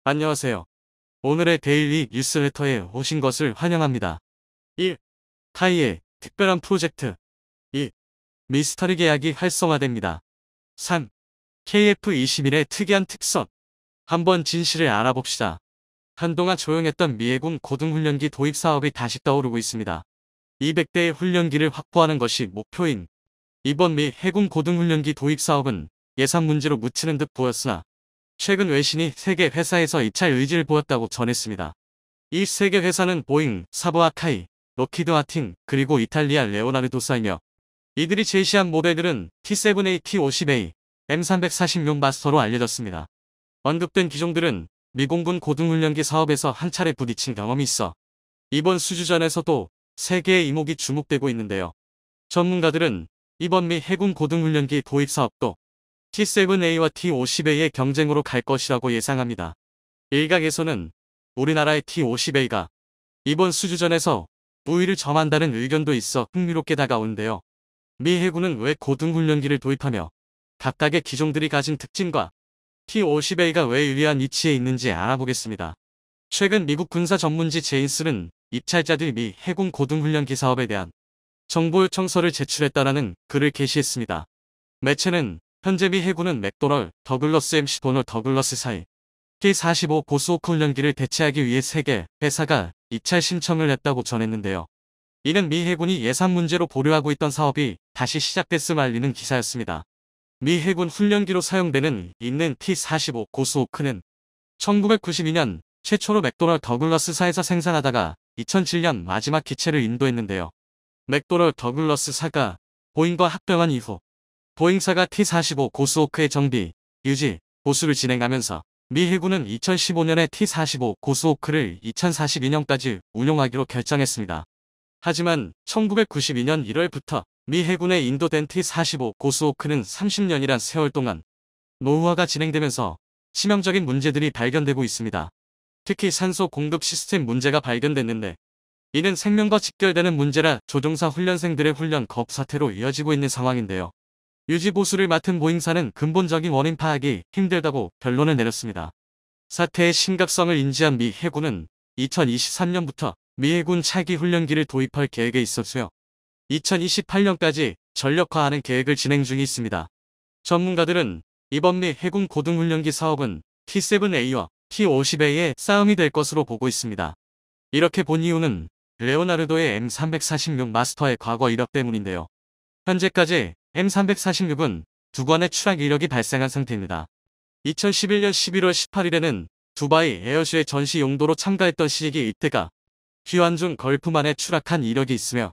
안녕하세요. 오늘의 데일리 뉴스레터에 오신 것을 환영합니다. 1. 타이의 특별한 프로젝트. 2. 미스터리 계약이 활성화됩니다. 3. KF-21의 특이한 특성. 한번 진실을 알아봅시다. 한동안 조용했던 미 해군 고등훈련기 도입 사업이 다시 떠오르고 있습니다. 200대의 훈련기를 확보하는 것이 목표인 이번 미 해군 고등훈련기 도입 사업은 예산 문제로 묻히는 듯 보였으나 최근 외신이 세계 회사에서 입찰 의지를 보였다고 전했습니다. 이 세계 회사는 보잉, 사브아카이, 록히드 마틴, 그리고 이탈리아 레오나르도사이며 이들이 제시한 모델들은 T7A, T50A, M340용 마스터로 알려졌습니다. 언급된 기종들은 미공군 고등훈련기 사업에서 한 차례 부딪힌 경험이 있어 이번 수주전에서도 세계의 이목이 주목되고 있는데요. 전문가들은 이번 미 해군 고등훈련기 도입 사업도 T7A와 T50A의 경쟁으로 갈 것이라고 예상합니다. 일각에서는 우리나라의 T50A가 이번 수주전에서 우위를 점한다는 의견도 있어 흥미롭게 다가오는데요. 미 해군은 왜 고등훈련기를 도입하며 각각의 기종들이 가진 특징과 T50A가 왜 유리한 위치에 있는지 알아보겠습니다. 최근 미국 군사 전문지 제인스는 입찰자들이 미 해군 고등훈련기 사업에 대한 정보 요청서를 제출했다라는 글을 게시했습니다. 매체는 현재 미 해군은 맥도널, 더글러스 MC 도널 더글러스 사이 T-45 고수호크 훈련기를 대체하기 위해 3개 회사가 입찰 신청을 했다고 전했는데요. 이는 미 해군이 예산 문제로 보류하고 있던 사업이 다시 시작됐음 알리는 기사였습니다. 미 해군 훈련기로 사용되는 있는 T-45 고수호크는 1992년 최초로 맥도널 더글러스사에서 생산하다가 2007년 마지막 기체를 인도했는데요. 맥도널 더글러스사가 보잉과 합병한 이후 보잉사가 T-45 고수호크의 정비, 유지, 보수를 진행하면서 미 해군은 2015년에 T-45 고수호크를 2042년까지 운용하기로 결정했습니다. 하지만 1992년 1월부터 미 해군에 인도된 T-45 고수호크는 30년이란 세월 동안 노후화가 진행되면서 치명적인 문제들이 발견되고 있습니다. 특히 산소 공급 시스템 문제가 발견됐는데 이는 생명과 직결되는 문제라 조종사 훈련생들의 훈련 거부 사태로 이어지고 있는 상황인데요. 유지보수를 맡은 보잉사는 근본적인 원인 파악이 힘들다고 결론을 내렸습니다. 사태의 심각성을 인지한 미 해군은 2023년부터 미 해군 차기 훈련기를 도입할 계획에 있었으며 2028년까지 전력화하는 계획을 진행 중에 있습니다. 전문가들은 이번 미 해군 고등훈련기 사업은 T7A와 T50A의 싸움이 될 것으로 보고 있습니다. 이렇게 본 이유는 레오나르도의 M340용 마스터의 과거 이력 때문인데요. 현재까지 M346은 두 건의 추락 이력이 발생한 상태입니다. 2011년 11월 18일에는 두바이 에어쇼의 전시 용도로 참가했던 시기 이때가 휴환 중 걸프만에 추락한 이력이 있으며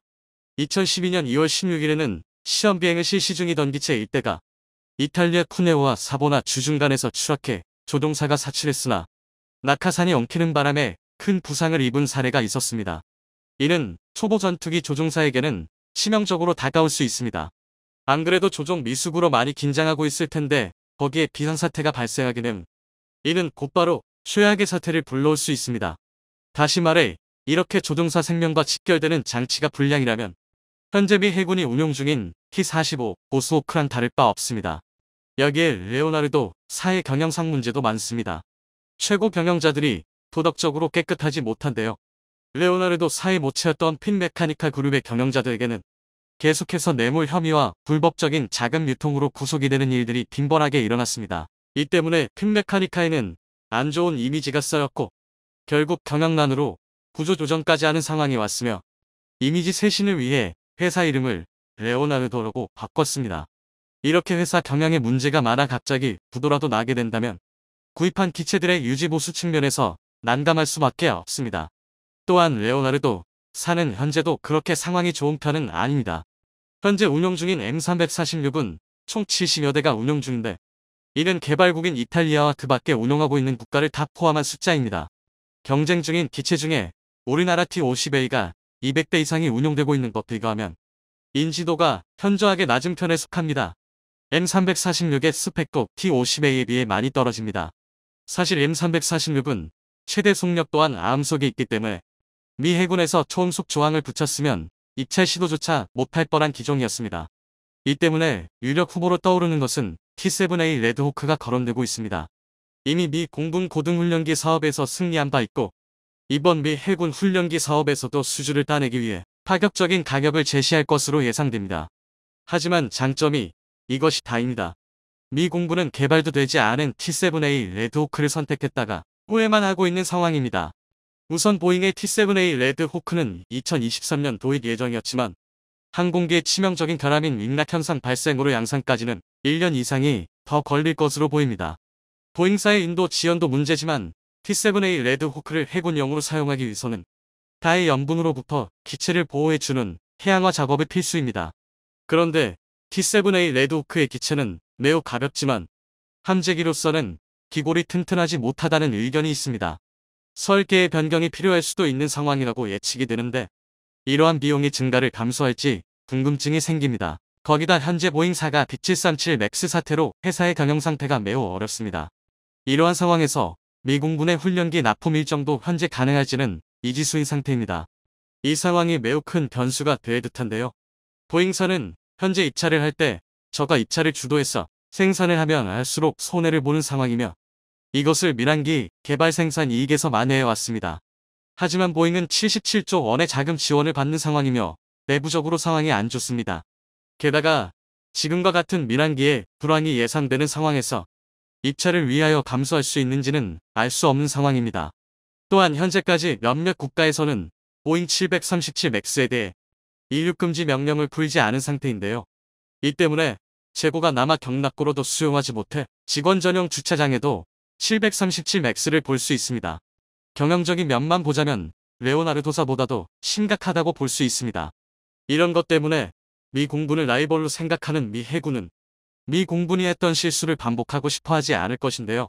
2012년 2월 16일에는 시험 비행을 실시 중이던 기체 이때가 이탈리아 쿠네오와 사보나 주중간에서 추락해 조종사가 사출했으나 낙하산이 엉키는 바람에 큰 부상을 입은 사례가 있었습니다. 이는 초보 전투기 조종사에게는 치명적으로 다가올 수 있습니다. 안 그래도 조종 미숙으로 많이 긴장하고 있을 텐데 거기에 비상사태가 발생하기는 이는 곧바로 최악의 사태를 불러올 수 있습니다. 다시 말해 이렇게 조종사 생명과 직결되는 장치가 불량이라면 현재 미 해군이 운용 중인 T-45 고수호크랑 다를 바 없습니다. 여기에 레오나르도 사의 경영상 문제도 많습니다. 최고 경영자들이 도덕적으로 깨끗하지 못한데요. 레오나르도 사의 모체였던 핀 메카니컬 그룹의 경영자들에게는 계속해서 뇌물 혐의와 불법적인 자금 유통으로 구속이 되는 일들이 빈번하게 일어났습니다. 이 때문에 핀 메카니카에는 안 좋은 이미지가 쌓였고 결국 경영난으로 구조조정까지 하는 상황이 왔으며 이미지 쇄신을 위해 회사 이름을 레오나르도라고 바꿨습니다. 이렇게 회사 경영에 문제가 많아 갑자기 부도라도 나게 된다면 구입한 기체들의 유지보수 측면에서 난감할 수밖에 없습니다. 또한 레오나르도 사는 현재도 그렇게 상황이 좋은 편은 아닙니다. 현재 운용 중인 M346은 총 70여 대가 운용 중인데 이는 개발국인 이탈리아와 그 밖에 운용하고 있는 국가를 다 포함한 숫자입니다. 경쟁 중인 기체 중에 우리나라 T50A가 200대 이상이 운용되고 있는 것 비교하면 인지도가 현저하게 낮은 편에 속합니다. M346의 스펙도 T50A에 비해 많이 떨어집니다. 사실 M346은 최대 속력 또한 암속이 있기 때문에 미 해군에서 초음속 조항을 붙였으면 입찰 시도조차 못할 뻔한 기종이었습니다. 이 때문에 유력 후보로 떠오르는 것은 T7A 레드호크가 거론되고 있습니다. 이미 미 공군 고등훈련기 사업에서 승리한 바 있고 이번 미 해군 훈련기 사업에서도 수주를 따내기 위해 파격적인 가격을 제시할 것으로 예상됩니다. 하지만 장점이 이것이 다입니다. 미 공군은 개발도 되지 않은 T-7A 레드호크를 선택했다가 후회만 하고 있는 상황입니다. 우선 보잉의 T-7A 레드호크는 2023년 도입 예정이었지만 항공기의 치명적인 결함인 윙락 현상 발생으로 양산까지는 1년 이상이 더 걸릴 것으로 보입니다. 보잉사의 인도 지연도 문제지만 T-7A 레드호크를 해군용으로 사용하기 위해서는 가해 염분으로부터 기체를 보호해주는 해양화 작업이 필수입니다. 그런데 T-7A 레드호크의 기체는 매우 가볍지만 함재기로서는 기골이 튼튼하지 못하다는 의견이 있습니다. 설계의 변경이 필요할 수도 있는 상황이라고 예측이 되는데 이러한 비용의 증가를 감수할지 궁금증이 생깁니다. 거기다 현재 보잉사가 B737 맥스 사태로 회사의 경영 상태가 매우 어렵습니다. 이러한 상황에서 미 공군의 훈련기 납품 일정도 현재 가능할지는 미지수인 상태입니다. 이 상황이 매우 큰 변수가 될 듯한데요. 보잉사는 현재 입찰을 할 때 저가 입찰을 주도해서 생산을 하면 할수록 손해를 보는 상황이며 이것을 밀항기 개발 생산 이익에서 만회해 왔습니다. 하지만 보잉은 77조 원의 자금 지원을 받는 상황이며 내부적으로 상황이 안 좋습니다. 게다가 지금과 같은 밀항기에 불황이 예상되는 상황에서 입찰을 위하여 감수할 수 있는지는 알 수 없는 상황입니다. 또한 현재까지 몇몇 국가에서는 보잉 737 맥스에 대해 이륙금지 명령을 풀지 않은 상태인데요. 이 때문에 재고가 남아 경락고로도 수용하지 못해 직원 전용 주차장에도 737 맥스를 볼 수 있습니다. 경영적인 면만 보자면 레오나르도사보다도 심각하다고 볼 수 있습니다. 이런 것 때문에 미 공군을 라이벌로 생각하는 미 해군은 미 공군이 했던 실수를 반복하고 싶어 하지 않을 것인데요.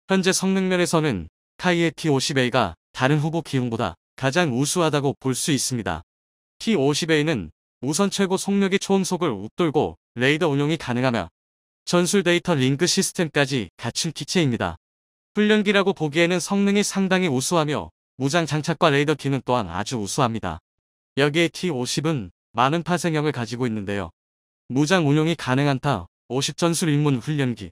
현재 성능면에서는 카이의 T-50A가 다른 후보 기종보다 가장 우수하다고 볼 수 있습니다. T-50A는 우선 최고 속력의 초음속을 웃돌고 레이더 운용이 가능하며 전술 데이터 링크 시스템까지 갖춘 기체입니다. 훈련기라고 보기에는 성능이 상당히 우수하며 무장 장착과 레이더 기능 또한 아주 우수합니다. 여기에 T-50은 많은 파생형을 가지고 있는데요. 무장 운용이 가능한 타-50 전술 입문 훈련기,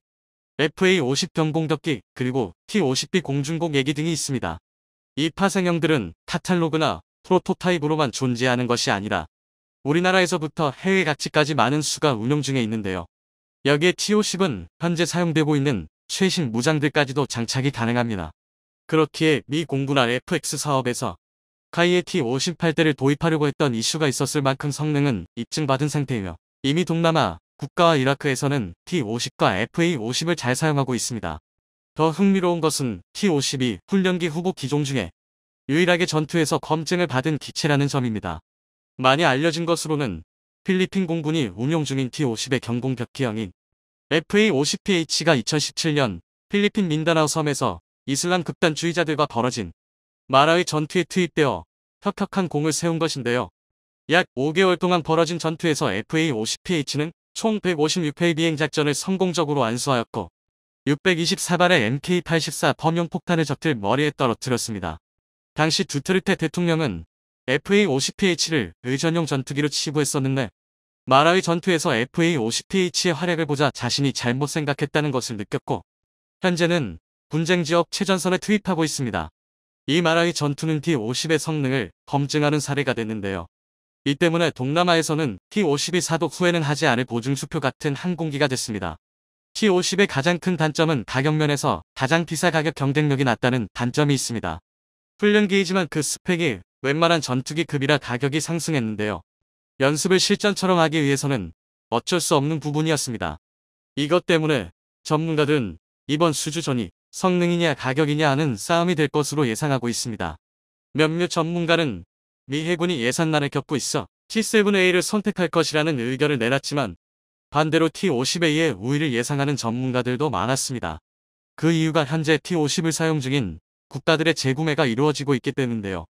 FA-50 경공격기 그리고 T-50B 공중공 예기 등이 있습니다. 이 파생형들은 카탈로그나 프로토타입으로만 존재하는 것이 아니라 우리나라에서부터 해외 각지까지 많은 수가 운용 중에 있는데요. 여기에 T-50은 현재 사용되고 있는 최신 무장들까지도 장착이 가능합니다. 그렇기에 미 공군 RFX 사업에서 카이의 T-58대를 도입하려고 했던 이슈가 있었을 만큼 성능은 입증받은 상태이며 이미 동남아 국가와 이라크에서는 T-50과 FA-50을 잘 사용하고 있습니다. 더 흥미로운 것은 T-50이 훈련기 후보 기종 중에 유일하게 전투에서 검증을 받은 기체라는 점입니다. 많이 알려진 것으로는 필리핀 공군이 운용 중인 T-50의 경공격기형인 FA-50PH가 2017년 필리핀 민다나오 섬에서 이슬람 극단주의자들과 벌어진 마라위 전투에 투입되어 혁혁한 공을 세운 것인데요. 약 5개월 동안 벌어진 전투에서 FA-50PH는 총 156회의 비행작전을 성공적으로 완수하였고 624발의 MK-84 범용 폭탄을 적들 머리에 떨어뜨렸습니다. 당시 두테르테 대통령은 FA-50PH를 의전용 전투기로 치부했었는데 마라위 전투에서 FA-50PH의 활약을 보자 자신이 잘못 생각했다는 것을 느꼈고 현재는 분쟁지역 최전선에 투입하고 있습니다. 이 마라위 전투는 T-50의 성능을 검증하는 사례가 됐는데요. 이 때문에 동남아에서는 T-50이 사도 후회는 하지 않을 보증수표 같은 항공기가 됐습니다. T-50의 가장 큰 단점은 가격면에서 가장 비싸 가격 경쟁력이 낮다는 단점이 있습니다. 훈련기이지만 그 스펙이 웬만한 전투기 급이라 가격이 상승했는데요. 연습을 실전처럼 하기 위해서는 어쩔 수 없는 부분이었습니다. 이것 때문에 전문가들은 이번 수주전이 성능이냐 가격이냐 하는 싸움이 될 것으로 예상하고 있습니다. 몇몇 전문가는 미 해군이 예산난을 겪고 있어 T-7A를 선택할 것이라는 의견을 내놨지만 반대로 T-50A의 우위를 예상하는 전문가들도 많았습니다. 그 이유가 현재 T-50을 사용 중인 국가들의 재구매가 이루어지고 있기 때문인데요.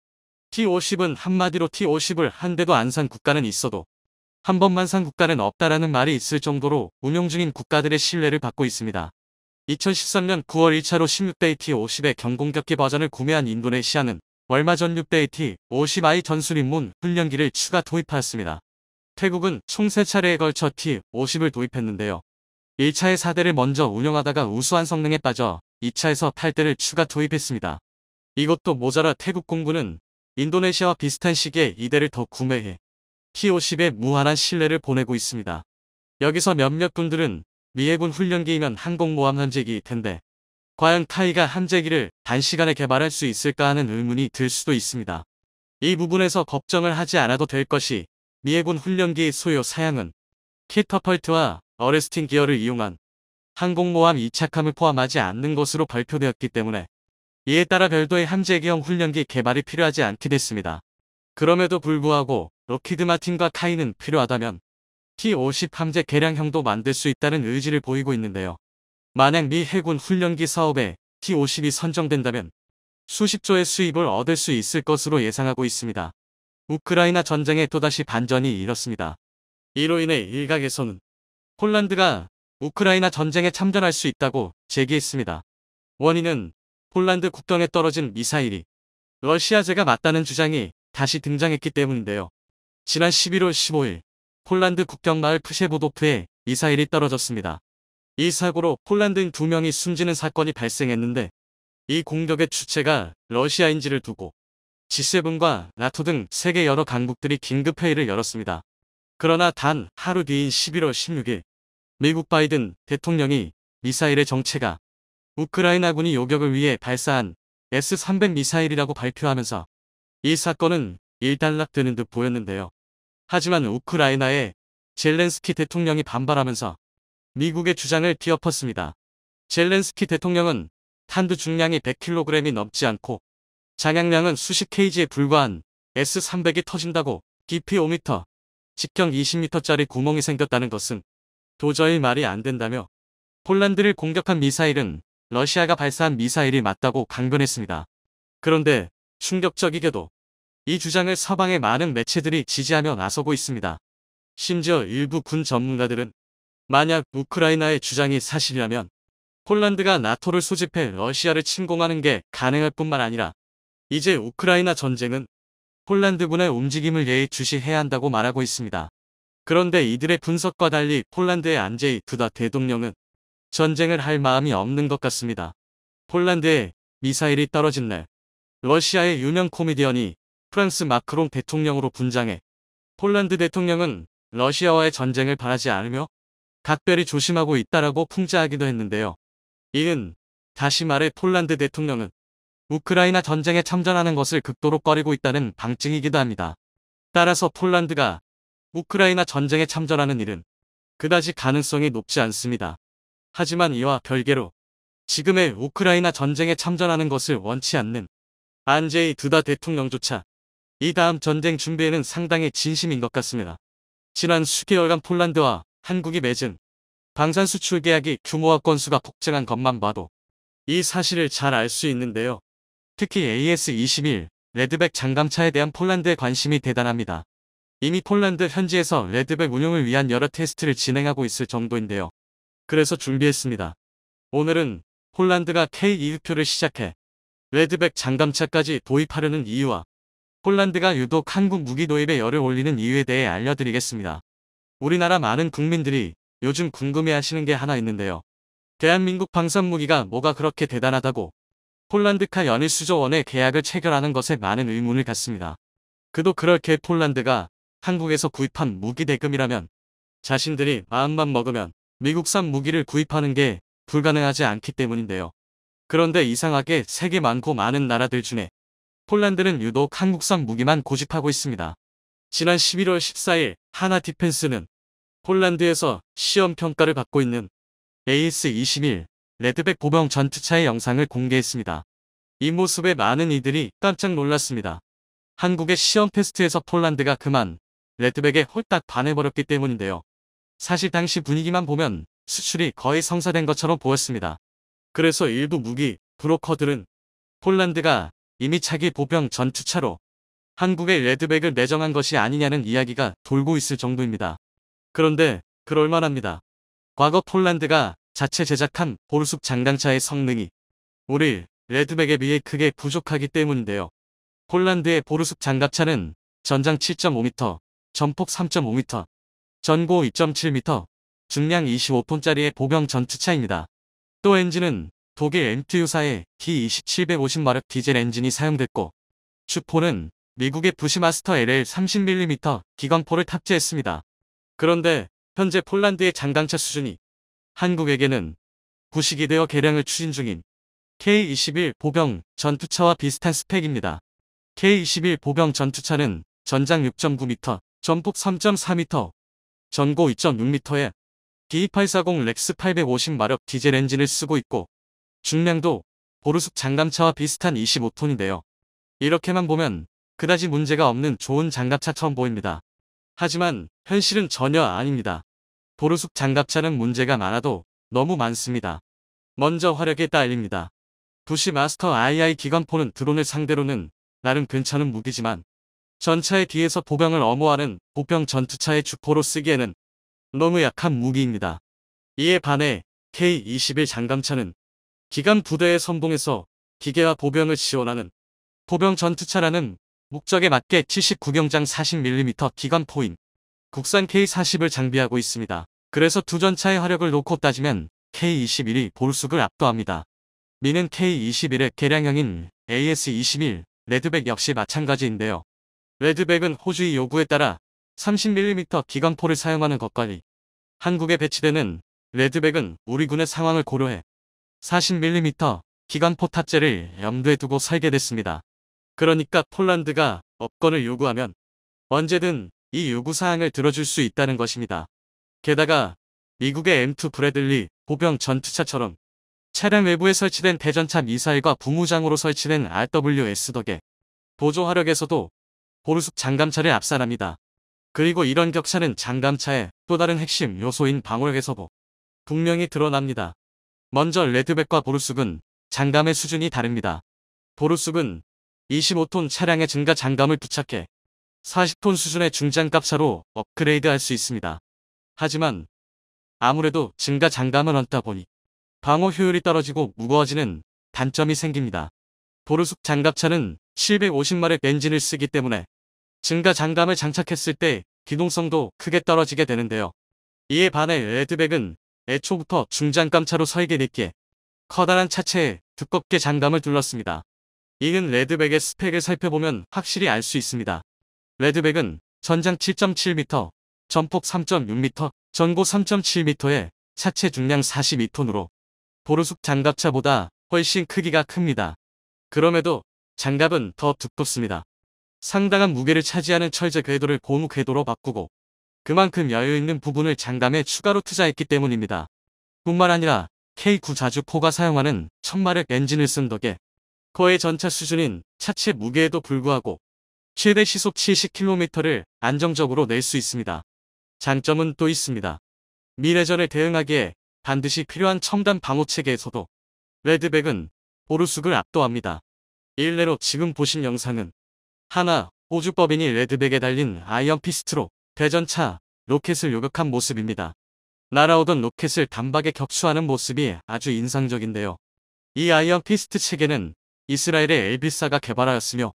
T-50은 한마디로 T-50을 한 대도 안 산 국가는 있어도 한 번만 산 국가는 없다라는 말이 있을 정도로 운용 중인 국가들의 신뢰를 받고 있습니다. 2013년 9월 1차로 16대의 T-50의 경공격기 버전을 구매한 인도네시아는 얼마 전 6대의 T-50I 전술 입문 훈련기를 추가 도입하였습니다. 태국은 총 3차례에 걸쳐 T-50을 도입했는데요. 1차의 4대를 먼저 운영하다가 우수한 성능에 빠져 2차에서 8대를 추가 투입했습니다. 이것도 모자라 태국 공군은 인도네시아와 비슷한 시기에 2대를 더 구매해 T-50에 무한한 신뢰를 보내고 있습니다. 여기서 몇몇 분들은 미 해군 훈련기이면 항공모함 함재기일 텐데 과연 타이가 함재기를 단시간에 개발할 수 있을까 하는 의문이 들 수도 있습니다. 이 부분에서 걱정을 하지 않아도 될 것이 미 해군 훈련기의 소요 사양은 캐터펄트와 어레스팅 기어를 이용한 항공모함 이착함을 포함하지 않는 것으로 발표되었기 때문에 이에 따라 별도의 함재기형 훈련기 개발이 필요하지 않게 됐습니다. 그럼에도 불구하고 록히드 마틴과 카이는 필요하다면 T-50 함재 개량형도 만들 수 있다는 의지를 보이고 있는데요. 만약 미 해군 훈련기 사업에 T-50이 선정된다면 수십 조의 수입을 얻을 수 있을 것으로 예상하고 있습니다. 우크라이나 전쟁에 또다시 반전이 일었습니다. 이로 인해 일각에서는 폴란드가 우크라이나 전쟁에 참전할 수 있다고 제기했습니다. 원인은 폴란드 국경에 떨어진 미사일이 러시아제가 맞다는 주장이 다시 등장했기 때문인데요. 지난 11월 15일 폴란드 국경 마을 프셰보도프에 미사일이 떨어졌습니다. 이 사고로 폴란드인 2명이 숨지는 사건이 발생했는데 이 공격의 주체가 러시아인지를 두고 G7과 나토 등 세계 여러 강국들이 긴급회의를 열었습니다. 그러나 단 하루 뒤인 11월 16일 미국 바이든 대통령이 미사일의 정체가 우크라이나군이 요격을 위해 발사한 S-300 미사일이라고 발표하면서 이 사건은 일단락되는 듯 보였는데요. 하지만 우크라이나의 젤렌스키 대통령이 반발하면서 미국의 주장을 뒤엎었습니다. 젤렌스키 대통령은 탄두 중량이 100kg이 넘지 않고 장약량은 수십 kg에 불과한 S-300이 터진다고 깊이 5m, 직경 20m짜리 구멍이 생겼다는 것은 도저히 말이 안 된다며 폴란드를 공격한 미사일은 러시아가 발사한 미사일이 맞다고 강변했습니다. 그런데 충격적이게도 이 주장을 서방의 많은 매체들이 지지하며 나서고 있습니다. 심지어 일부 군 전문가들은 만약 우크라이나의 주장이 사실이라면 폴란드가 나토를 소집해 러시아를 침공하는 게 가능할 뿐만 아니라 이제 우크라이나 전쟁은 폴란드군의 움직임을 예의주시해야 한다고 말하고 있습니다. 그런데 이들의 분석과 달리 폴란드의 안제이 두다 대통령은 전쟁을 할 마음이 없는 것 같습니다. 폴란드에 미사일이 떨어진 날 러시아의 유명 코미디언이 프랑스 마크롱 대통령으로 분장해 폴란드 대통령은 러시아와의 전쟁을 바라지 않으며 각별히 조심하고 있다라고 풍자하기도 했는데요. 이는 다시 말해 폴란드 대통령은 우크라이나 전쟁에 참전하는 것을 극도로 꺼리고 있다는 방증이기도 합니다. 따라서 폴란드가 우크라이나 전쟁에 참전하는 일은 그다지 가능성이 높지 않습니다. 하지만 이와 별개로 지금의 우크라이나 전쟁에 참전하는 것을 원치 않는 안제이 두다 대통령조차 이 다음 전쟁 준비에는 상당히 진심인 것 같습니다. 지난 수개월간 폴란드와 한국이 맺은 방산 수출 계약이 규모와 건수가 폭증한 것만 봐도 이 사실을 잘 알 수 있는데요. 특히 AS-21 레드백 장갑차에 대한 폴란드의 관심이 대단합니다. 이미 폴란드 현지에서 레드백 운용을 위한 여러 테스트를 진행하고 있을 정도인데요. 그래서 준비했습니다. 오늘은 폴란드가 K-2흡표를 시작해 레드백 장갑차까지 도입하려는 이유와 폴란드가 유독 한국 무기 도입에 열을 올리는 이유에 대해 알려드리겠습니다. 우리나라 많은 국민들이 요즘 궁금해하시는 게 하나 있는데요. 대한민국 방산무기가 뭐가 그렇게 대단하다고 폴란드카 연일 수조 원의 계약을 체결하는 것에 많은 의문을 갖습니다. 그도 그렇게 폴란드가 한국에서 구입한 무기 대금이라면 자신들이 마음만 먹으면 미국산 무기를 구입하는 게 불가능하지 않기 때문인데요. 그런데 이상하게 세계 많고 많은 나라들 중에 폴란드는 유독 한국산 무기만 고집하고 있습니다. 지난 11월 14일 하나 디펜스는 폴란드에서 시험 평가를 받고 있는 AS-21 레드백 보병 전투차의 영상을 공개했습니다. 이 모습에 많은 이들이 깜짝 놀랐습니다. 한국의 시험 테스트에서 폴란드가 그만 레드백에 홀딱 반해버렸기 때문인데요. 사실 당시 분위기만 보면 수출이 거의 성사된 것처럼 보였습니다. 그래서 일부 무기 브로커들은 폴란드가 이미 차기 보병 전투차로 한국의 레드백을 내정한 것이 아니냐는 이야기가 돌고 있을 정도입니다. 그런데 그럴만합니다. 과거 폴란드가 자체 제작한 보르숙 장갑차의 성능이 우리 레드백에 비해 크게 부족하기 때문인데요. 폴란드의 보르숙 장갑차는 전장 7.5m, 전폭 3.5m, 전고 2.7m, 중량 25톤짜리의 보병 전투차입니다. 또 엔진은 독일 MTU사의 D2750마력 디젤 엔진이 사용됐고 주포는 미국의 부시마스터 LL 30mm 기관포를 탑재했습니다. 그런데 현재 폴란드의 장강차 수준이 한국에게는 부식이 되어 개량을 추진 중인 K-21 보병 전투차와 비슷한 스펙입니다. K-21 보병 전투차는 전장 6.9m, 전폭 3.4m, 전고 2.6m에 D2840 렉스 850마력 디젤 엔진을 쓰고 있고 중량도 보르숙 장갑차와 비슷한 25톤인데요. 이렇게만 보면 그다지 문제가 없는 좋은 장갑차처럼 보입니다. 하지만 현실은 전혀 아닙니다. 보르숙 장갑차는 문제가 많아도 너무 많습니다. 먼저 화력에 딸립니다. 부시 마스터 II 기관포는 드론을 상대로는 나름 괜찮은 무기지만 전차의 뒤에서 보병을 엄호하는 보병 전투차의 주포로 쓰기에는 너무 약한 무기입니다. 이에 반해 K-21 장갑차는 기관 부대의 선봉에서 기계와 보병을 지원하는 보병 전투차라는 목적에 맞게 79경장 40mm 기관포인 국산 K-40을 장비하고 있습니다. 그래서 두 전차의 화력을 놓고 따지면 K-21이 보르숙을 압도합니다. 미는 K-21의 개량형인 AS-21 레드백 역시 마찬가지인데요. 레드백은 호주의 요구에 따라 30mm 기관포를 사용하는 것과리 한국에 배치되는 레드백은 우리 군의 상황을 고려해 40mm 기관포 탑재를 염두에 두고 설계됐습니다. 그러니까 폴란드가 업권을 요구하면 언제든 이 요구사항을 들어줄 수 있다는 것입니다. 게다가 미국의 M2 브래들리 보병 전투차처럼 차량 외부에 설치된 대전차 미사일과 부무장으로 설치된 RWS 덕에 보조 화력에서도 보르숙 장갑차를 압살합니다. 그리고 이런 격차는 장갑차의 또 다른 핵심 요소인 방어력에서도 분명히 드러납니다. 먼저 레드백과 보르숙은 장갑의 수준이 다릅니다. 보르숙은 25톤 차량에 증가 장갑을 부착해 40톤 수준의 중장갑차로 업그레이드할 수 있습니다. 하지만 아무래도 증가 장갑을 얹다 보니 방어 효율이 떨어지고 무거워지는 단점이 생깁니다. 보르숙 장갑차는 750마력 엔진을 쓰기 때문에 증가 장갑을 장착했을 때 기동성도 크게 떨어지게 되는데요. 이에 반해 레드백은 애초부터 중장갑차로 설계됐기에 커다란 차체에 두껍게 장갑을 둘렀습니다. 이는 레드백의 스펙을 살펴보면 확실히 알 수 있습니다. 레드백은 전장 7.7m, 전폭 3.6m, 전고 3.7m에 차체 중량 42톤으로 보르숙 장갑차보다 훨씬 크기가 큽니다. 그럼에도 장갑은 더 두껍습니다. 상당한 무게를 차지하는 철제 궤도를 고무 궤도로 바꾸고 그만큼 여유있는 부분을 장갑에 추가로 투자했기 때문입니다. 뿐만 아니라 K9 자주포가 사용하는 1000마력 엔진을 쓴 덕에 거의 전차 수준인 차체 무게에도 불구하고 최대 시속 70km를 안정적으로 낼 수 있습니다. 장점은 또 있습니다. 미래전에 대응하기에 반드시 필요한 첨단 방호체계에서도 레드백은 보르숙을 압도합니다. 일례로 지금 보신 영상은 하나 호주법인이 레드백에 달린 아이언 피스트로 대전차 로켓을 요격한 모습입니다. 날아오던 로켓을 단박에 격추하는 모습이 아주 인상적인데요. 이 아이언 피스트 체계는 이스라엘의 엘비사가 개발하였으며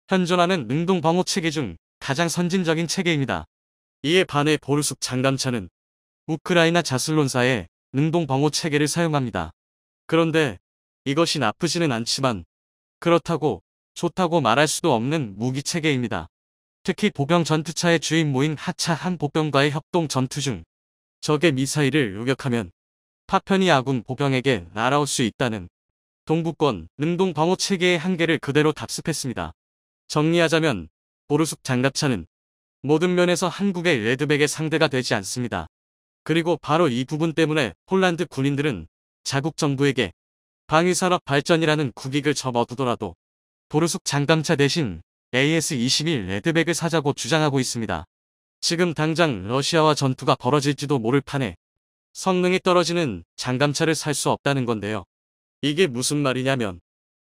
현존하는 능동 방호 체계 중 가장 선진적인 체계입니다. 이에 반해 보르숙 장갑차는 우크라이나 자슬론사의 능동 방호 체계를 사용합니다. 그런데 이것이 나쁘지는 않지만 그렇다고 좋다고 말할 수도 없는 무기 체계입니다. 특히 보병 전투차의 주임무인 하차 한 보병과의 협동 전투 중 적의 미사일을 요격하면 파편이 아군 보병에게 날아올 수 있다는 동부권 능동 방호 체계의 한계를 그대로 답습했습니다. 정리하자면 보르숙 장갑차는 모든 면에서 한국의 레드백의 상대가 되지 않습니다. 그리고 바로 이 부분 때문에 폴란드 군인들은 자국 정부에게 방위산업 발전이라는 국익을 접어두더라도 보르숙 장갑차 대신 AS-21 레드백을 사자고 주장하고 있습니다. 지금 당장 러시아와 전투가 벌어질지도 모를 판에 성능이 떨어지는 장갑차를 살 수 없다는 건데요. 이게 무슨 말이냐면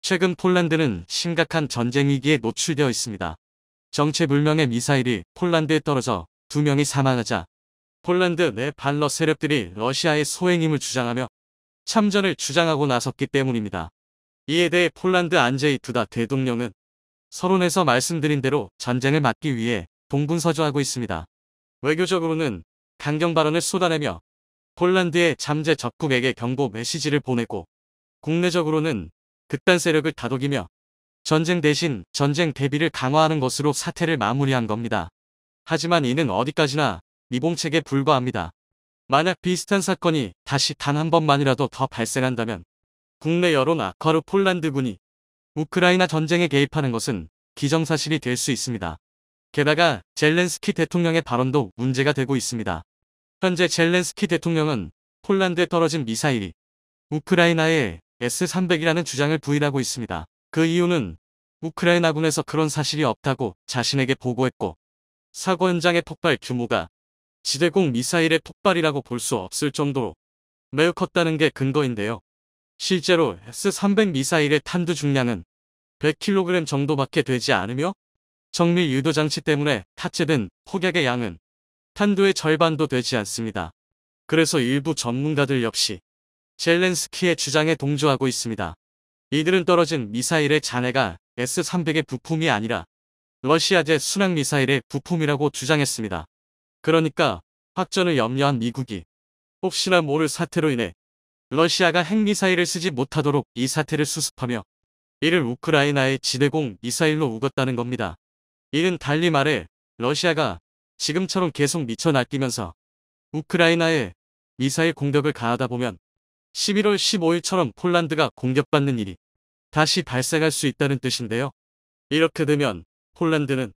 최근 폴란드는 심각한 전쟁 위기에 노출되어 있습니다. 정체불명의 미사일이 폴란드에 떨어져 2명이 사망하자 폴란드 내 반러 세력들이 러시아의 소행임을 주장하며 참전을 주장하고 나섰기 때문입니다. 이에 대해 폴란드 안제이 두다 대통령은 서론에서 말씀드린 대로 전쟁을 막기 위해 동분서주하고 있습니다. 외교적으로는 강경 발언을 쏟아내며 폴란드의 잠재 적국에게 경고 메시지를 보내고 국내적으로는 극단 세력을 다독이며 전쟁 대신 전쟁 대비를 강화하는 것으로 사태를 마무리한 겁니다. 하지만 이는 어디까지나 미봉책에 불과합니다. 만약 비슷한 사건이 다시 단 한 번만이라도 더 발생한다면 국내 여론 악화로 폴란드군이 우크라이나 전쟁에 개입하는 것은 기정사실이 될 수 있습니다. 게다가 젤렌스키 대통령의 발언도 문제가 되고 있습니다. 현재 젤렌스키 대통령은 폴란드에 떨어진 미사일이 우크라이나의 S-300이라는 주장을 부인하고 있습니다. 그 이유는 우크라이나군에서 그런 사실이 없다고 자신에게 보고했고 사고 현장의 폭발 규모가 지대공 미사일의 폭발이라고 볼 수 없을 정도로 매우 컸다는 게 근거인데요. 실제로 S-300 미사일의 탄두 중량은 100kg 정도밖에 되지 않으며 정밀 유도 장치 때문에 탑재된 폭약의 양은 탄두의 절반도 되지 않습니다. 그래서 일부 전문가들 역시 젤렌스키의 주장에 동조하고 있습니다. 이들은 떨어진 미사일의 잔해가 S-300의 부품이 아니라 러시아제 순항 미사일의 부품이라고 주장했습니다. 그러니까 확전을 염려한 미국이 혹시나 모를 사태로 인해 러시아가 핵미사일을 쓰지 못하도록 이 사태를 수습하며 이를 우크라이나의 지대공 미사일로 우겼다는 겁니다. 이는 달리 말해 러시아가 지금처럼 계속 미쳐 날뛰면서 우크라이나에 미사일 공격을 가하다 보면 11월 15일처럼 폴란드가 공격받는 일이 다시 발생할 수 있다는 뜻인데요. 이렇게 되면 폴란드는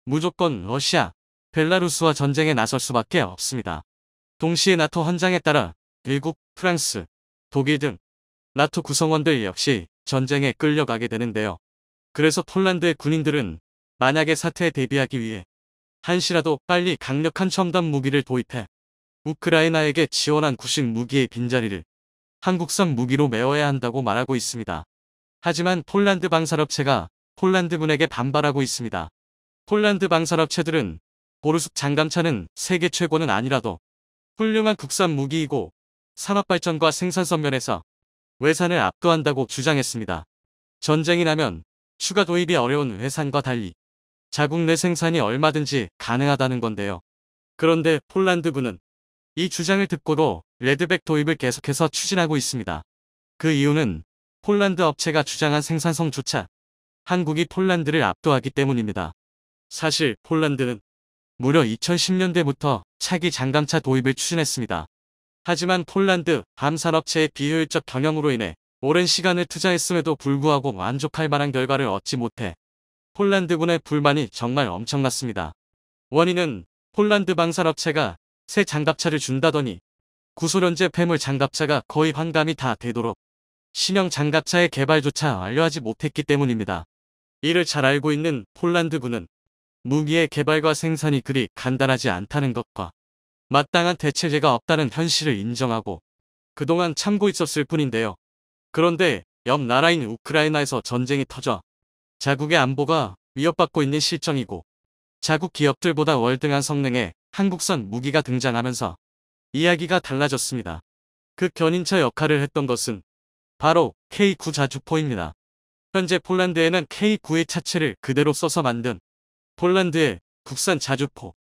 무조건 러시아, 벨라루스와 전쟁에 나설 수밖에 없습니다. 동시에 나토 헌장에 따라 미국, 프랑스, 독일 등 나토 구성원들 역시 전쟁에 끌려가게 되는데요. 그래서 폴란드의 군인들은 만약의 사태에 대비하기 위해 한시라도 빨리 강력한 첨단 무기를 도입해 우크라이나에게 지원한 구식 무기의 빈자리를 한국산 무기로 메워야 한다고 말하고 있습니다. 하지만 폴란드 방산업체가 폴란드군에게 반발하고 있습니다. 폴란드 방산업체들은 보르숙 장갑차는 세계 최고는 아니라도 훌륭한 국산 무기이고 산업발전과 생산성 면에서 외산을 압도한다고 주장했습니다. 전쟁이 나면 추가 도입이 어려운 외산과 달리 자국 내 생산이 얼마든지 가능하다는 건데요. 그런데 폴란드군은 이 주장을 듣고도 레드백 도입을 계속해서 추진하고 있습니다. 그 이유는 폴란드 업체가 주장한 생산성조차 한국이 폴란드를 압도하기 때문입니다. 사실 폴란드는 무려 2010년대부터 차기 장갑차 도입을 추진했습니다. 하지만 폴란드 밤산업체의 비효율적 경영으로 인해 오랜 시간을 투자했음에도 불구하고 만족할 만한 결과를 얻지 못해 폴란드군의 불만이 정말 엄청났습니다. 원인은 폴란드 방산업체가 새 장갑차를 준다더니 구소련제 폐물 장갑차가 거의 환감이 다 되도록 신형 장갑차의 개발조차 완료하지 못했기 때문입니다. 이를 잘 알고 있는 폴란드군은 무기의 개발과 생산이 그리 간단하지 않다는 것과 마땅한 대체제가 없다는 현실을 인정하고 그동안 참고 있었을 뿐인데요. 그런데 옆 나라인 우크라이나에서 전쟁이 터져 자국의 안보가 위협받고 있는 실정이고 자국 기업들보다 월등한 성능의 한국산 무기가 등장하면서 이야기가 달라졌습니다. 그 견인차 역할을 했던 것은 바로 K9 자주포입니다. 현재 폴란드에는 K9의 차체를 그대로 써서 만든 폴란드의 국산 자주포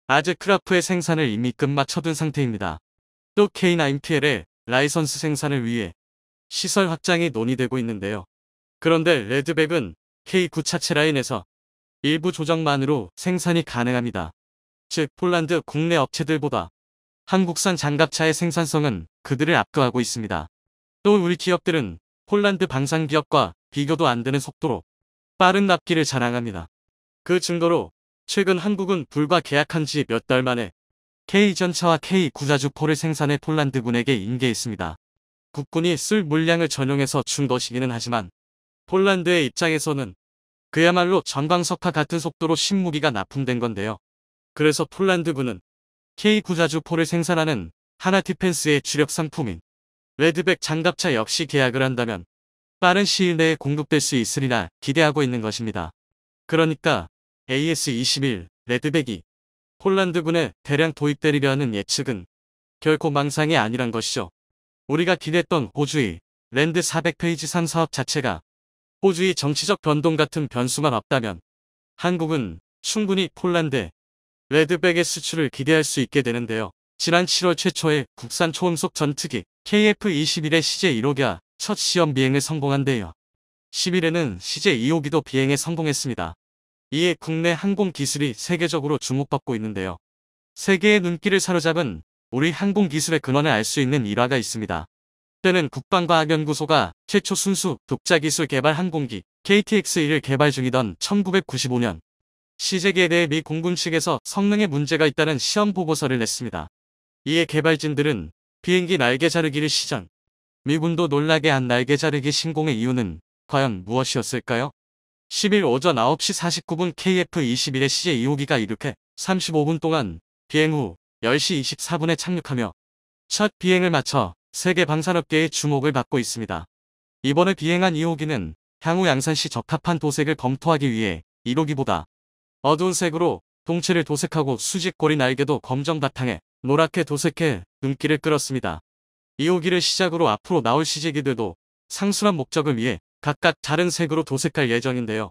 아즈크라프의 생산을 이미 끝마쳐둔 상태입니다. 또 K9PL의 라이선스 생산을 위해 시설 확장이 논의되고 있는데요. 그런데 레드백은 K9 차체 라인에서 일부 조정만으로 생산이 가능합니다. 즉 폴란드 국내 업체들보다 한국산 장갑차의 생산성은 그들을 압도하고 있습니다. 또 우리 기업들은 폴란드 방산기업과 비교도 안 되는 속도로 빠른 납기를 자랑합니다. 그 증거로 최근 한국은 불과 계약한 지 몇 달 만에 K전차와 K9 자주포를 생산해 폴란드군에게 인계했습니다. 국군이 쓸 물량을 전용해서 준 것이기는 하지만 폴란드의 입장에서는 그야말로 전광석과 같은 속도로 신무기가 납품된 건데요. 그래서 폴란드군은 K9 자주포를 생산하는 하나디펜스의 주력 상품인 레드백 장갑차 역시 계약을 한다면 빠른 시일 내에 공급될 수 있으리라 기대하고 있는 것입니다. 그러니까 AS-21 레드백이 폴란드군에 대량 도입되리려 하는 예측은 결코 망상이 아니란 것이죠. 우리가 기대했던 호주의 랜드 400페이지 산 사업 자체가 호주의 정치적 변동 같은 변수만 없다면 한국은 충분히 폴란드에 레드백의 수출을 기대할 수 있게 되는데요. 지난 7월 최초의 국산 초음속 전투기 KF-21의 CJ-1호기가 첫 시험 비행을 성공한데요. 10일에는 CJ-2호기도 비행에 성공했습니다. 이에 국내 항공 기술이 세계적으로 주목받고 있는데요. 세계의 눈길을 사로잡은 우리 항공 기술의 근원을 알 수 있는 일화가 있습니다. 때는 국방과학연구소가 최초 순수 독자 기술 개발 항공기 KTX-1을 개발 중이던 1995년 시제기에 대해 미 공군 측에서 성능에 문제가 있다는 시험 보고서를 냈습니다. 이에 개발진들은 비행기 날개 자르기를 시전. 미군도 놀라게 한 날개 자르기 신공의 이유는 과연 무엇이었을까요? 10일 오전 9시 49분 KF-21의 CJ-2호기가 이륙해 35분 동안 비행 후 10시 24분에 착륙하며 첫 비행을 마쳐 세계 방산업계의 주목을 받고 있습니다. 이번에 비행한 2호기는 향후 양산시 적합한 도색을 검토하기 위해 1호기보다 어두운 색으로 동체를 도색하고 수직고리 날개도 검정 바탕에 노랗게 도색해 눈길을 끌었습니다. 2호기를 시작으로 앞으로 나올 시제기들도 상수란 목적을 위해 각각 다른 색으로 도색할 예정인데요.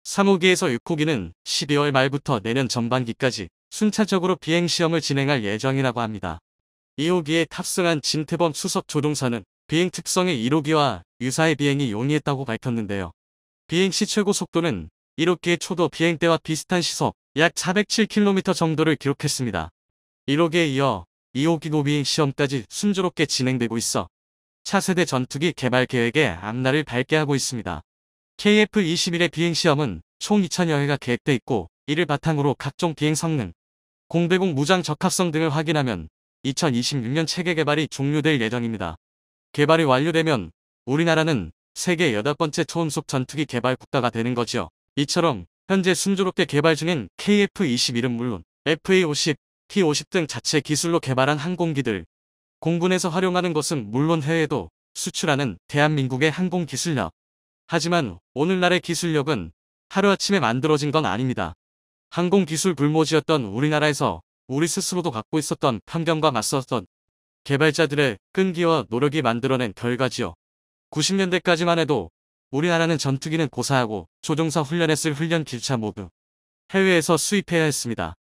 3호기에서 6호기는 12월 말부터 내년 전반기까지 순차적으로 비행시험을 진행할 예정이라고 합니다. 2호기에 탑승한 진태범 수석 조종사는 비행 특성의 1호기와 유사의 비행이 용이했다고 밝혔는데요. 비행 시 최고 속도는 1호기의 초도 비행 때와 비슷한 시속 약 407km 정도를 기록했습니다. 1호기에 이어 2호기 노비행 시험까지 순조롭게 진행되고 있어 차세대 전투기 개발 계획의 앞날을 밝게 하고 있습니다. KF-21의 비행 시험은 총 2000여 회가 계획돼 있고 이를 바탕으로 각종 비행 성능, 공대공 무장 적합성 등을 확인하면 2026년 체계 개발이 종료될 예정입니다. 개발이 완료되면 우리나라는 세계 8번째 초음속 전투기 개발 국가가 되는 거죠. 이처럼 현재 순조롭게 개발 중인 KF-21은 물론 FA-50, T-50 등 자체 기술로 개발한 항공기들, 공군에서 활용하는 것은 물론 해외에도 수출하는 대한민국의 항공 기술력. 하지만 오늘날의 기술력은 하루아침에 만들어진 건 아닙니다. 항공 기술 불모지였던 우리나라에서 우리 스스로도 갖고 있었던 편견과 맞섰던 개발자들의 끈기와 노력이 만들어낸 결과지요. 90년대까지만 해도 우리나라는 전투기는 고사하고 조종사 훈련했을 훈련 기차 모두 해외에서 수입해야 했습니다.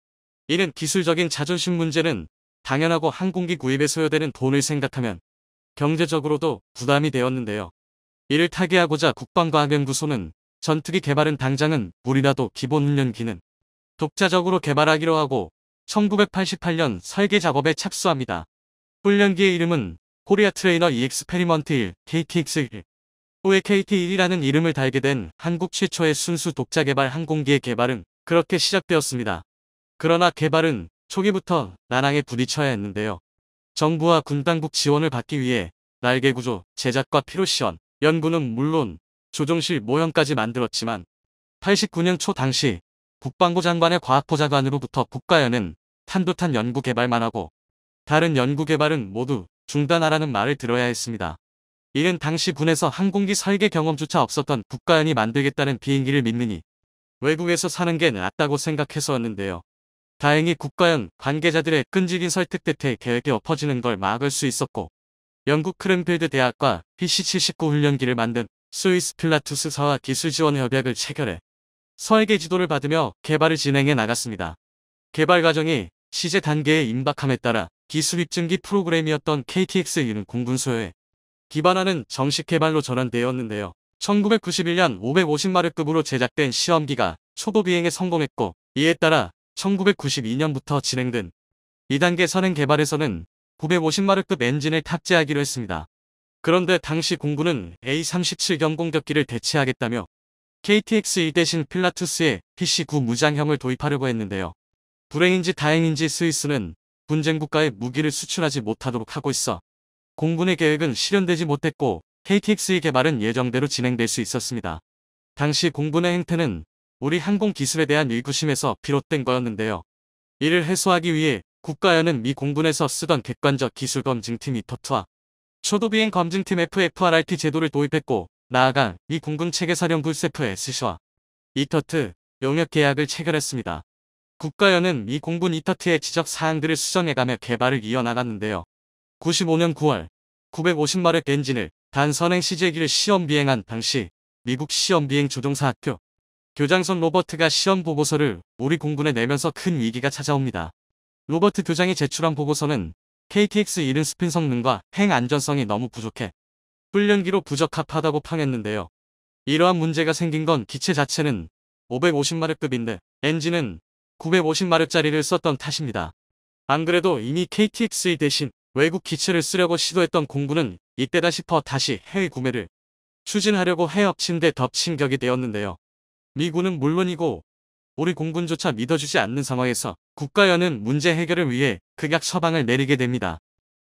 이는 기술적인 자존심 문제는 당연하고 항공기 구입에 소요되는 돈을 생각하면 경제적으로도 부담이 되었는데요. 이를 타개하고자 국방과학연구소는 전투기 개발은 당장은 물이라도 기본훈련기는 독자적으로 개발하기로 하고 1988년 설계 작업에 착수합니다. 훈련기의 이름은 코리아 트레이너 익스페리먼트 1 KTX-1. 후에 KT-1이라는 이름을 달게 된 한국 최초의 순수 독자 개발 항공기의 개발은 그렇게 시작되었습니다. 그러나 개발은 초기부터 난항에 부딪혀야 했는데요. 정부와 군 당국 지원을 받기 위해 날개 구조, 제작과 필요 시연, 연구는 물론 조종실 모형까지 만들었지만 89년 초 당시 국방부 장관의 과학부 장관으로부터 국가연은 탄도탄 연구 개발만 하고 다른 연구 개발은 모두 중단하라는 말을 들어야 했습니다. 이는 당시 군에서 항공기 설계 경험조차 없었던 국가연이 만들겠다는 비행기를 믿느니 외국에서 사는 게 낫다고 생각해서였는데요. 다행히 국가연 관계자들의 끈질긴 설득 끝에 계획이 엎어지는 걸 막을 수 있었고 영국 크랜필드 대학과 PC-79 훈련기를 만든 스위스 필라투스사와 기술 지원 협약을 체결해 설계 지도를 받으며 개발을 진행해 나갔습니다. 개발 과정이 시제 단계에 임박함에 따라 기술 입증기 프로그램이었던 KTX-1은 공군 소유에 기반하는 정식 개발로 전환되었는데요. 1991년 550마력급으로 제작된 시험기가 초도 비행에 성공했고 이에 따라 1992년부터 진행된 2단계 선행 개발에서는 950마력급 엔진을 탑재하기로 했습니다. 그런데 당시 공군은 A-37 경공격기를 대체하겠다며 KTX-1 대신 필라투스의 PC-9 무장형을 도입하려고 했는데요. 불행인지 다행인지 스위스는 분쟁 국가에 무기를 수출하지 못하도록 하고 있어 공군의 계획은 실현되지 못했고 KTX-2 개발은 예정대로 진행될 수 있었습니다. 당시 공군의 행태는 우리 항공 기술에 대한 의구심에서 비롯된 거였는데요. 이를 해소하기 위해 국가연은 미 공군에서 쓰던 객관적 기술 검증팀 이터트와 초도비행 검증팀 FFRRT 제도를 도입했고 나아가 미 공군 체계사령부 SFSC와 이터트 용역 계약을 체결했습니다. 국가연은 미 공군 이터트의 지적 사항들을 수정해가며 개발을 이어나갔는데요. 95년 9월 950마력 엔진을 단선행 시제기를 시험 비행한 당시 미국 시험비행 조종사 학교 교장선 로버트가 시험 보고서를 우리 공군에 내면서 큰 위기가 찾아옵니다. 로버트 교장이 제출한 보고서는 KTX-1은 스핀 성능과 행 안전성이 너무 부족해 훈련기로 부적합하다고 평했는데요. 이러한 문제가 생긴 건 기체 자체는 550마력급인데 엔진은 950마력짜리를 썼던 탓입니다. 안 그래도 이미 KTX 대신 외국 기체를 쓰려고 시도했던 공군은 이때다 싶어 다시 해외 구매를 추진하려고 해엎친 데 덮친 격이 되었는데요. 미군은 물론이고 우리 공군조차 믿어주지 않는 상황에서 국가연은 문제 해결을 위해 극약 처방을 내리게 됩니다.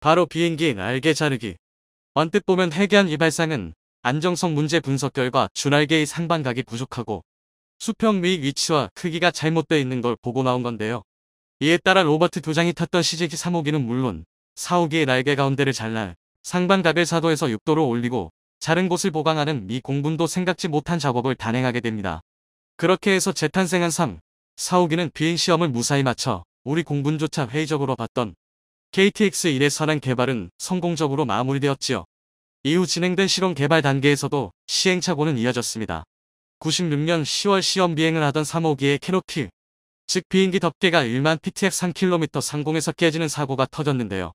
바로 비행기 날개 자르기. 언뜻 보면 해괴한 이 발상은 안정성 문제 분석 결과 주날개의 상반각이 부족하고 수평 및 위치와 크기가 잘못되어 있는 걸 보고 나온 건데요. 이에 따라 로버트 교장이 탔던 CJ 3호기는 물론 4호기의 날개 가운데를 잘라 상반각을 4도에서 6도로 올리고 자른 곳을 보강하는 미 공군도 생각지 못한 작업을 단행하게 됩니다. 그렇게 해서 재탄생한 3, 4호기는 비행시험을 무사히 마쳐 우리 공군조차 회의적으로 봤던 KTX-1의 선행 개발은 성공적으로 마무리되었지요. 이후 진행된 실험 개발 단계에서도 시행착오는 이어졌습니다. 96년 10월 시험 비행을 하던 3호기의 캐노피, 즉 비행기 덮개가 1만 PTX 3km 상공에서 깨지는 사고가 터졌는데요.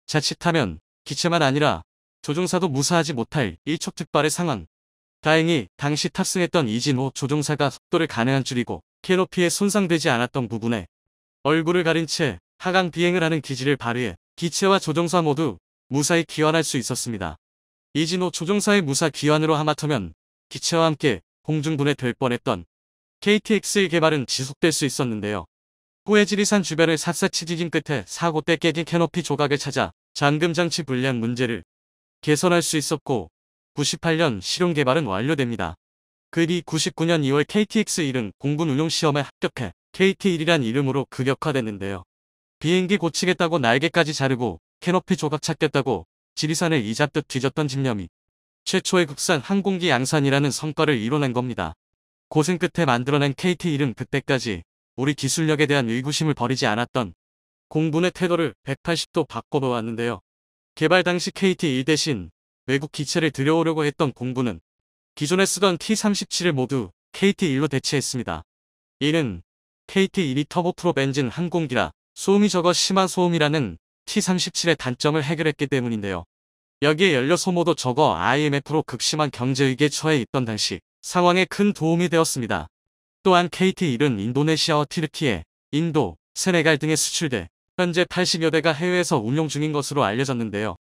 자칫하면 기체만 아니라 조종사도 무사하지 못할 일촉즉발의 상황. 다행히 당시 탑승했던 이진호 조종사가 속도를 가능한 줄이고 캐노피에 손상되지 않았던 부분에 얼굴을 가린 채 하강 비행을 하는 기지를 발휘해 기체와 조종사 모두 무사히 귀환할 수 있었습니다. 이진호 조종사의 무사 귀환으로 하마터면 기체와 함께 공중분해될 뻔했던 KTX의 개발은 지속될 수 있었는데요. 후에 지리산 주변을 샅샅이 뒤진 끝에 사고 때 깨진 캐노피 조각을 찾아 잠금장치 불량 문제를 개선할 수 있었고 98년 실용 개발은 완료됩니다. 그 뒤 99년 2월 KTX-1은 공군 운용 시험에 합격해 KT-1이란 이름으로 극역화됐는데요. 비행기 고치겠다고 날개까지 자르고 캐노피 조각 찾겠다고 지리산을 이잡듯 뒤졌던 집념이 최초의 국산 항공기 양산이라는 성과를 이뤄낸 겁니다. 고생 끝에 만들어낸 KT-1은 그때까지 우리 기술력에 대한 의구심을 버리지 않았던 공군의 태도를 180도 바꿔놓았는데요. 개발 당시 KT-1 대신 외국 기체를 들여오려고 했던 공군은 기존에 쓰던 T-37을 모두 KT-1로 대체했습니다. 이는 KT-1이 터보프롭 엔진 항공기라 소음이 적어 심한 소음이라는 T-37의 단점을 해결했기 때문인데요. 여기에 연료 소모도 적어 IMF로 극심한 경제위기에 처해 있던 당시 상황에 큰 도움이 되었습니다. 또한 KT-1은 인도네시아와 튀르키예, 인도, 세네갈 등에 수출돼 현재 80여 대가 해외에서 운용 중인 것으로 알려졌는데요.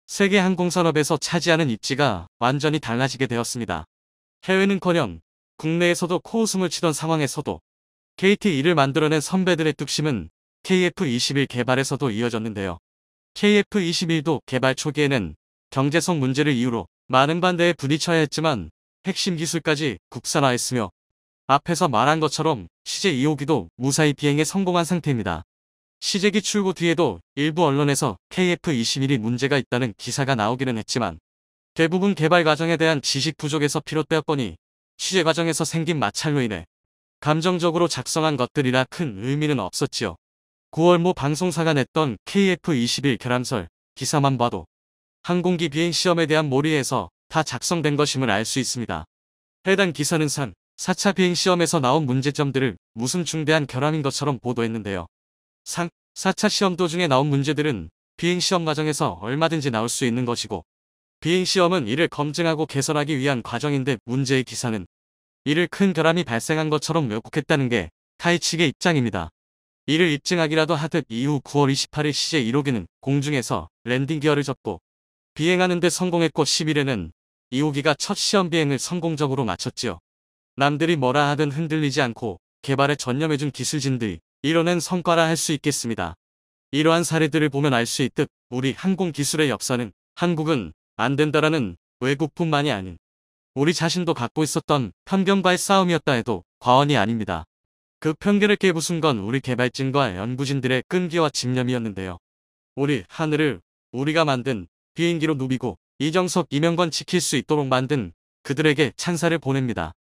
세계 항공산업에서 차지하는 입지가 완전히 달라지게 되었습니다. 해외는커녕 국내에서도 코웃음을 치던 상황에서도 KT-1을 만들어낸 선배들의 뚝심은 KF-21 개발에서도 이어졌는데요. KF-21도 개발 초기에는 경제성 문제를 이유로 많은 반대에 부딪혀야 했지만 핵심 기술까지 국산화했으며 앞에서 말한 것처럼 CJ-2호기도 무사히 비행에 성공한 상태입니다. CJ기 출고 뒤에도 일부 언론에서 KF-21이 문제가 있다는 기사가 나오기는 했지만 대부분 개발 과정에 대한 지식 부족에서 비롯되었거니 취재 과정에서 생긴 마찰로 인해 감정적으로 작성한 것들이라 큰 의미는 없었지요. 9월 모 방송사가 냈던 KF-21 결함설 기사만 봐도 항공기 비행 시험에 대한 몰이에서 다 작성된 것임을 알 수 있습니다. 해당 기사는 3, 4차 비행 시험에서 나온 문제점들을 무슨 중대한 결함인 것처럼 보도했는데요. 3, 4차 시험 도중에 나온 문제들은 비행 시험 과정에서 얼마든지 나올 수 있는 것이고 비행 시험은 이를 검증하고 개선하기 위한 과정인데 문제의 기사는 이를 큰 결함이 발생한 것처럼 왜곡했다는 게 타이 측의 입장입니다. 이를 입증하기라도 하듯 이후 9월 28일 CJ-1호기는 공중에서 랜딩 기어를 접고 비행하는 데 성공했고 10일에는 2호기가 첫 시험 비행을 성공적으로 마쳤지요. 남들이 뭐라 하든 흔들리지 않고 개발에 전념해준 기술진들이 이뤄낸 성과라 할 수 있겠습니다. 이러한 사례들을 보면 알 수 있듯 우리 항공기술의 역사는 한국은 안 된다라는 외국뿐만이 아닌 우리 자신도 갖고 있었던 편견과의 싸움이었다 해도 과언이 아닙니다. 그 편견을 깨부순 건 우리 개발진과 연구진들의 끈기와 집념이었는데요. 우리 하늘을 우리가 만든 비행기로 누비고 이정석, 이명건 지킬 수 있도록 만든 그들에게 찬사를 보냅니다.